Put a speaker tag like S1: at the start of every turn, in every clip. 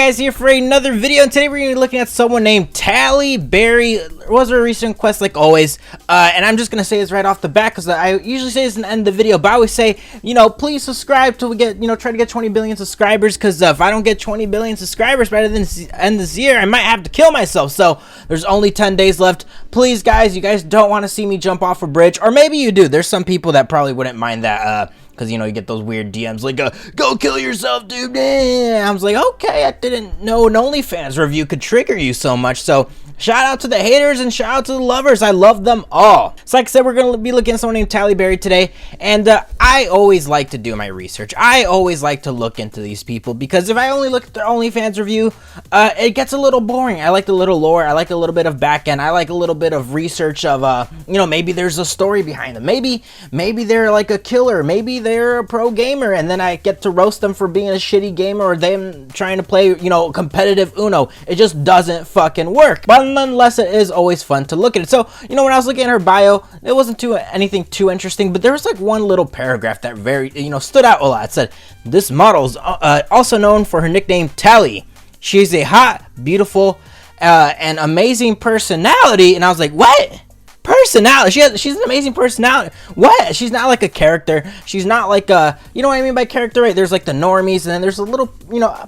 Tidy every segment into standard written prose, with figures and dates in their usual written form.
S1: guys, here for another video, and today we're going to be looking at someone named Tally Berry. It was a recent quest like always, and I'm just going to say this right off the bat because I usually say this in the end of the video, but I always say, please subscribe till we get, try to get 20 billion subscribers, because if I don't get 20 billion subscribers by the end of this year, I might have to kill myself. So there's only 10 days left. Please, guys, you guys don't want to see me jump off a bridge, or maybe you do. There's some people that probably wouldn't mind that, because, you get those weird DMs like, go kill yourself, dude. I was like, okay, I didn't know an Onlyfans review could trigger you so much. So shout out to the haters and shout out to the lovers. I love them all. So like I said, we're going to be looking at someone named Tally Berry today. And I always like to do my research. I always like to look into these people, because if I only look at their Onlyfans review, it gets a little boring. I like a little lore. I like a little bit of back end. I like a little bit of research of, maybe there's a story behind them. Maybe they're like a killer. Maybe they're a pro gamer, and then I get to roast them for being a shitty gamer, or them trying to play, competitive Uno. It just doesn't fucking work. But nonetheless, it is always fun to look at it. So, when I was looking at her bio, it wasn't anything too interesting, but there was like one little paragraph that very, stood out a lot. It said, this model's also known for her nickname Tally. She's a hot, beautiful, and amazing personality. And I was like, what? Personality? She's an amazing personality. What? She's not like a character. She's not like a, you know what I mean by character, right? There's like the normies, and then there's a little,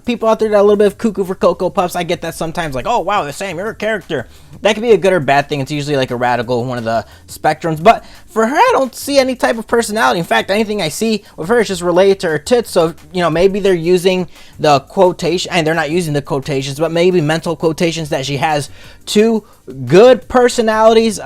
S1: people out there that are a little bit of cuckoo for Cocoa Puffs. I get that sometimes, like, oh wow, Sam, you're a character. That could be a good or bad thing. It's usually like a radical, one of the spectrums. But for her, I don't see any type of personality. In fact, anything I see with her is just related to her tits. So, maybe they're using the quotation, and they're not using the quotations, but maybe mental quotations that she has two good personalities.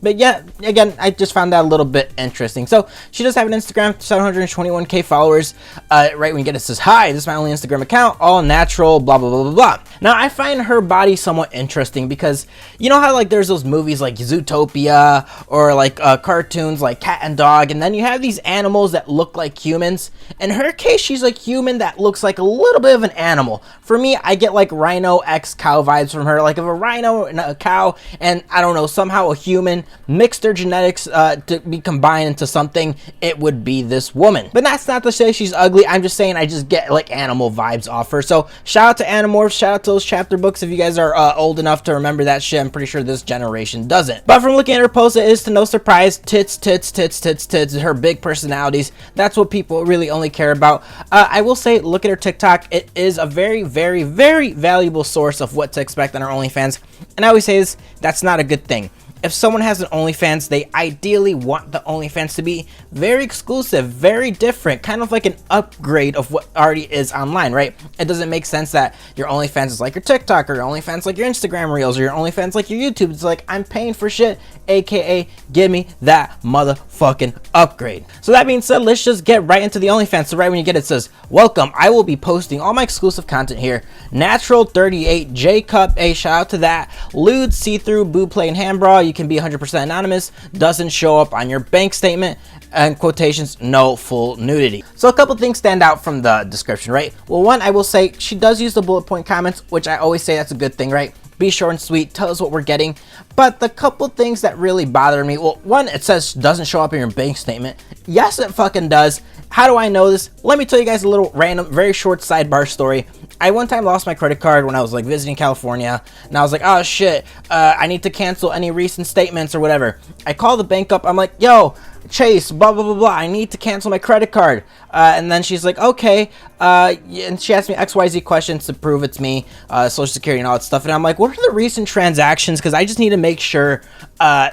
S1: But yeah, again, I just found that a little bit interesting. So she does have an Instagram, 721k followers. Right when you get it, says, hi, this is my only Instagram account, all natural, blah, blah, blah, blah, blah. Now, I find her body somewhat interesting because, you know how like there's those movies like Zootopia, or like cartoons like Cat and Dog, and then you have these animals that look like humans. In her case, she's like human that looks like a little bit of an animal. For me, I get like rhino x cow vibes from her. Like if a rhino and a cow, and I don't know, somehow a human mixed their genetics to be combined into something, it would be this woman. But that's not to say she's ugly. I'm just saying I just get like animal vibes off her. So shout out to Animorphs, shout out to those chapter books. If you guys are old enough to remember that shit, I'm pretty sure this generation doesn't. But from looking at her post, it is to no surprise, tits, tits, tits, tits, tits, her big personalities. That's what people really only care about. I will say, look at her TikTok. It is a very, very, very valuable source of what to expect on her OnlyFans. And I always say this, that's not a good thing. If someone has an OnlyFans, they ideally want the OnlyFans to be very exclusive, very different, kind of like an upgrade of what already is online, right? It doesn't make sense that your OnlyFans is like your TikTok, or your OnlyFans like your Instagram Reels, or your OnlyFans like your YouTube. It's like, I'm paying for shit, aka give me that motherfucking upgrade. So that being said, let's just get right into the OnlyFans. So right when you get it, it says, welcome, I will be posting all my exclusive content here. Natural 38, J Cup, a shout out to that. Lewd, see-through, boob play, and hand bra. You can be 100% anonymous, doesn't show up on your bank statement, and quotations, no full nudity. So a couple things stand out from the description, right? Well, one, I will say she does use the bullet point comments, which I always say that's a good thing, right? Be short and sweet, tell us what we're getting. But the couple things that really bother me, well, one, it says doesn't show up in your bank statement. Yes, it fucking does. How do I know this? Let me tell you guys a little random, very short sidebar story. I one time lost my credit card when I was like visiting California, and I was like, oh shit, I need to cancel any recent statements or whatever. I call the bank up, I'm like, yo, Chase, blah, blah, blah, blah, I need to cancel my credit card. And then she's like, okay, and she asked me XYZ questions to prove it's me, social security and all that stuff. And I'm like, what are the recent transactions? Because I just need to make sure, I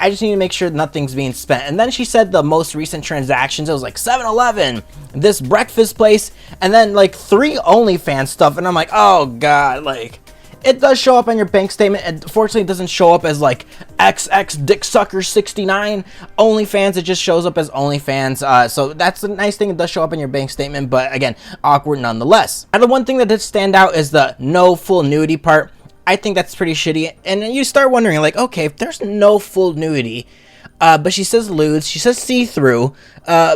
S1: just need to make sure nothing's being spent. And then she said the most recent transactions, it was like 7-Eleven, this breakfast place, and then like 3 OnlyFans stuff. And I'm like, oh God, like, it does show up on your bank statement. Unfortunately, it doesn't show up as like XX Dick Sucker 69 OnlyFans. It just shows up as OnlyFans. So that's a nice thing. It does show up in your bank statement, but again, awkward nonetheless. And the one thing that did stand out is the no full nudity part. I think that's pretty shitty. And then you start wondering, like, okay, if there's no full nudity, but she says lewd, she says see-through,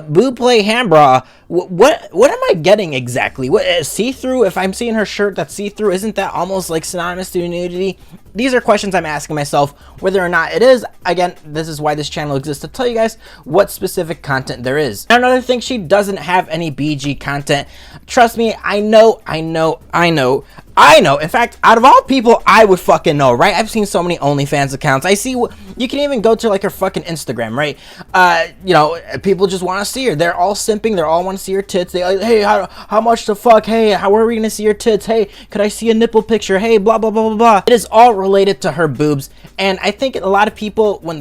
S1: boob play, hand bra, what am I getting exactly? What see-through? If I'm seeing her shirt that's see-through, isn't that almost like synonymous to nudity? These are questions I'm asking myself, whether or not it is. Again, this is why this channel exists, to tell you guys what specific content there is. Another thing, she doesn't have any BG content. Trust me, I know. In fact, out of all people, I would fucking know, right? I've seen so many OnlyFans accounts. I see, you can even go to like her fucking Instagram, right? You know, people just want to see her. They're all simping. They all want to see her tits. They like, hey, how much the fuck? Hey, how are we gonna see your tits? Hey, could I see a nipple picture? Hey, blah, blah, blah, blah, blah. It is all related to her boobs. And I think a lot of people, when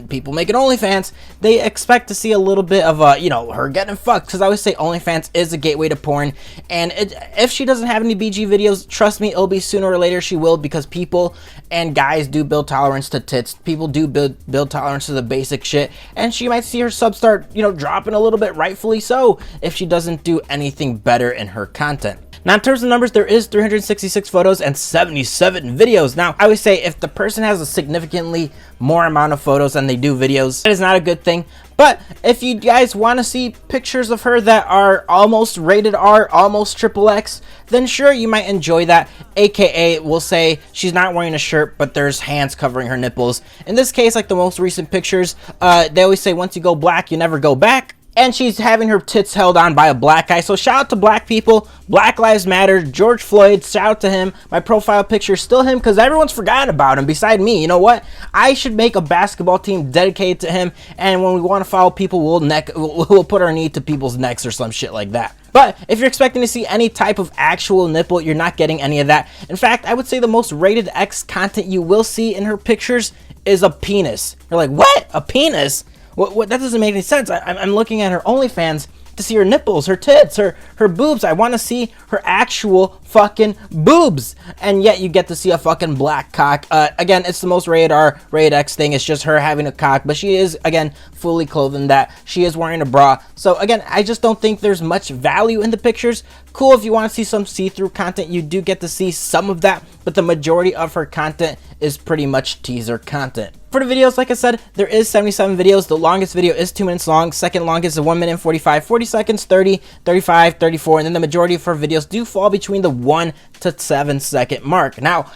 S1: people make an OnlyFans, they expect to see a little bit of, you know, her getting fucked. Because I always say OnlyFans is a gateway to porn. And if she doesn't have any BG videos, trust me, it'll be sooner or later she will, because people and guys do build tolerance to tits. People do build tolerance to the basic shit, and she might see her subs start, you know, dropping a little bit, rightfully so, if she doesn't do anything better in her content. Now, in terms of numbers, there is 366 photos and 77 videos. Now, I always say if the person has a significantly more amount of photos than they do videos, that is not a good thing. But if you guys want to see pictures of her that are almost rated R, almost XXX, then sure, you might enjoy that. AKA, we'll say she's not wearing a shirt, but there's hands covering her nipples. In this case, like the most recent pictures, they always say once you go black, you never go back. And she's having her tits held on by a black guy. So shout out to black people. Black Lives Matter. George Floyd, shout out to him. My profile picture is still him because everyone's forgotten about him beside me. You know what? I should make a basketball team dedicated to him. And when we want to follow people, we'll put our knee to people's necks or some shit like that. But if you're expecting to see any type of actual nipple, you're not getting any of that. In fact, I would say the most rated X content you will see in her pictures is a penis. You're like, what? A penis? What? That doesn't make any sense. I'm looking at her OnlyFans to see her nipples, her tits, her boobs. I want to see her actual fucking boobs. And yet you get to see a fucking black cock. Again, it's the most rated R, rated X thing. It's just her having a cock. But she is, again, fully clothed in that. She is wearing a bra. So, again, I just don't think there's much value in the pictures. Cool, if you want to see some see-through content, you do get to see some of that. But the majority of her content is pretty much teaser content. For the videos, like I said, there is 77 videos. The longest video is 2 minutes long. Second longest is 1 minute and 45, 40 seconds, 30, 35, 34. And then the majority of her videos do fall between the 1 to 7 second mark. Now,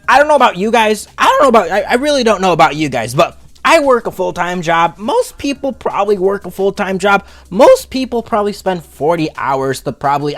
S1: I don't know about you guys. I really don't know about you guys, but I work a full-time job. Most people probably work a full-time job. Most people probably spend 40 hours to probably,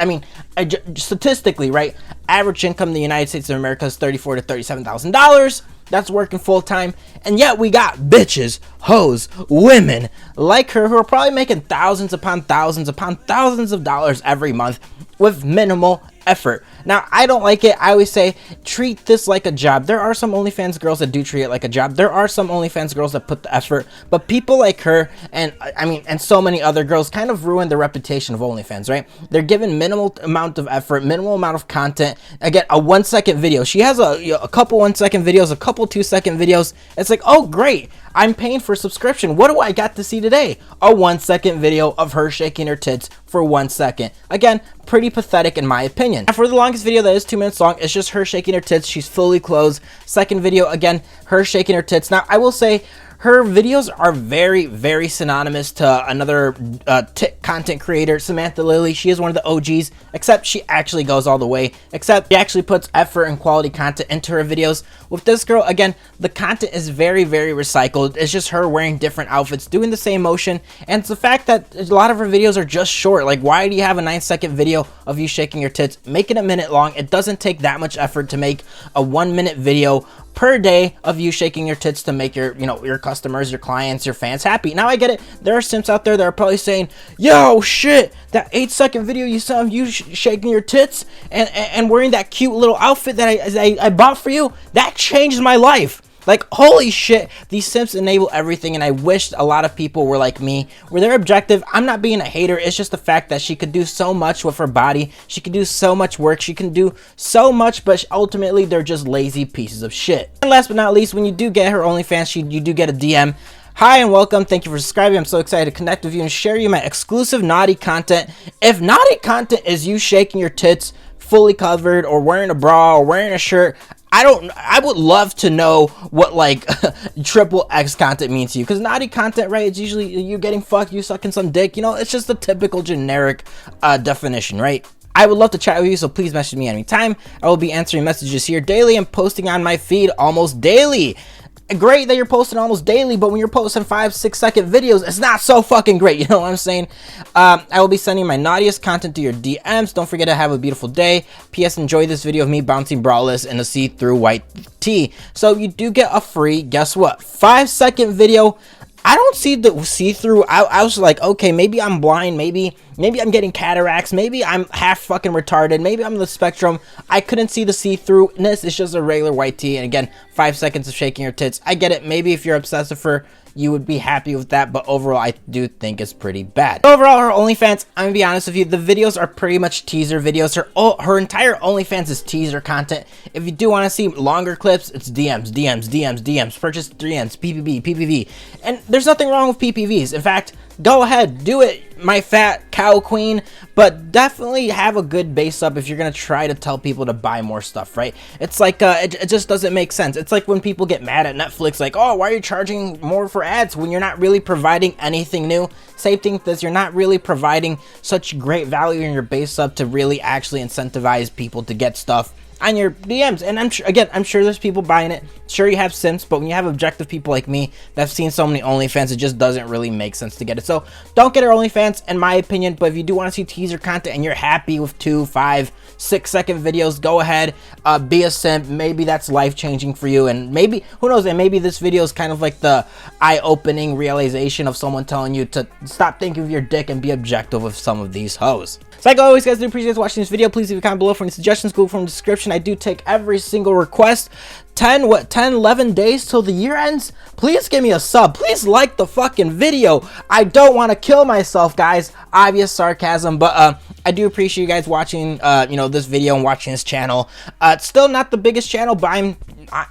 S1: statistically, right? Average income in the United States of America is $34,000 to $37,000. That's working full-time. And yet we got bitches, hoes, women like her who are probably making thousands upon thousands of dollars every month with minimal effort. Now, I don't like it. I always say, treat this like a job. There are some OnlyFans girls that do treat it like a job. There are some OnlyFans girls that put the effort, but people like her and so many other girls kind of ruin the reputation of OnlyFans, right? They're given minimal amount of effort, minimal amount of content. Again, a 1 second video. She has a couple 1 second videos, a couple 2 second videos. It's like, oh, great. I'm paying for a subscription. What do I got to see today? A 1 second video of her shaking her tits for 1 second. Again, pretty pathetic in my opinion. And for the longest video that is 2 minutes long, it's just her shaking her tits. She's fully clothed. Second video, again, her shaking her tits. Now, I will say, her videos are very, very synonymous to another content creator, Samantha Lily. She is one of the OGs, except she actually goes all the way, except she actually puts effort and quality content into her videos. With this girl, again, the content is very, very recycled. It's just her wearing different outfits, doing the same motion, and it's the fact that a lot of her videos are just short. Like, why do you have a 9 second video of you shaking your tits? Make it a minute long. It doesn't take that much effort to make a 1 minute video per day of you shaking your tits to make your customers, your clients, your fans happy. Now, I get it. There are simps out there that are probably saying, yo, shit, that 8 second video you saw of you shaking your tits and wearing that cute little outfit that I bought for you, that changed my life. Like, holy shit, these simps enable everything, and I wish a lot of people were like me, where they're objective. I'm not being a hater. It's just the fact that she could do so much with her body. She could do so much work. She can do so much, but ultimately, they're just lazy pieces of shit. And last but not least, when you do get her OnlyFans, you do get a DM. Hi and welcome. Thank you for subscribing. I'm so excited to connect with you and share you my exclusive naughty content. If naughty content is you shaking your tits fully covered or wearing a bra or wearing a shirt, I would love to know what like triple X content means to you, because naughty content, right, it's usually you getting fucked, you sucking some dick, you know, it's just the typical generic definition, right? I would love to chat with you, so please message me anytime. I will be answering messages here daily and posting on my feed almost daily. Great that you're posting almost daily, but when you're posting 5-6 second videos, it's not so fucking great, you know what I'm saying? I will be sending my naughtiest content to your DMs. Don't forget to have a beautiful day. PS, enjoy this video of me bouncing braless in a see-through white tee. So you do get a free, guess what, 5-second video. I don't see the see-through. I was like, okay, maybe I'm blind, maybe I'm getting cataracts, maybe I'm half fucking retarded, maybe I'm the spectrum. I couldn't see the see-throughness. It's just a regular white tee, and again, 5 seconds of shaking your tits. I get it. Maybe if you're obsessive for, you would be happy with that, but overall, I do think it's pretty bad. Overall, her OnlyFans, I'm gonna be honest with you, the videos are pretty much teaser videos. Her entire OnlyFans is teaser content. If you do want to see longer clips, it's DMs, purchase 3Ns, PPV, and there's nothing wrong with PPVs. In fact, go ahead, do it, my fat cow queen, but definitely have a good base up if you're gonna try to tell people to buy more stuff, right? It's like it just doesn't make sense. It's like when people get mad at Netflix, like, oh, why are you charging more for ads when you're not really providing anything new? Same thing with this, you're not really providing such great value in your base up to really actually incentivize people to get stuff on your DMs. And I'm sure there's people buying it. Sure, you have simps, but when you have objective people like me that have seen so many OnlyFans, it just doesn't really make sense to get it. So don't get her OnlyFans, in my opinion. But if you do want to see teaser content and you're happy with 2, 5, 6 second videos, go ahead, be a simp. Maybe that's life-changing for you, and maybe, who knows, and maybe this video is kind of like the eye-opening realization of someone telling you to stop thinking of your dick and be objective with some of these hoes. So like always, guys, I do appreciate watching this video. Please leave a comment below for any suggestions. Google from the description. I do take every single request. 11 days till the year ends. Please give me a sub. Please like the fucking video. I don't want to kill myself, guys. Obvious sarcasm, but I do appreciate you guys watching you know, this video and watching this channel. It's still not the biggest channel, but I'm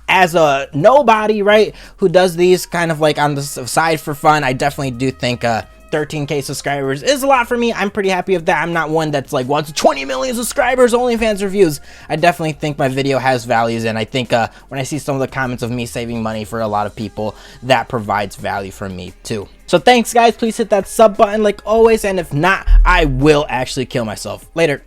S1: as a nobody, right, who does these kind of like on the side for fun. I definitely do think 13K subscribers is a lot for me. I'm pretty happy with that. I'm not one that's like wants 20 million subscribers, OnlyFans reviews. I definitely think my video has values, and I think when I see some of the comments of me saving money for a lot of people, that provides value for me too. So thanks, guys. Please hit that sub button like always, and if not, I will actually kill myself. Later.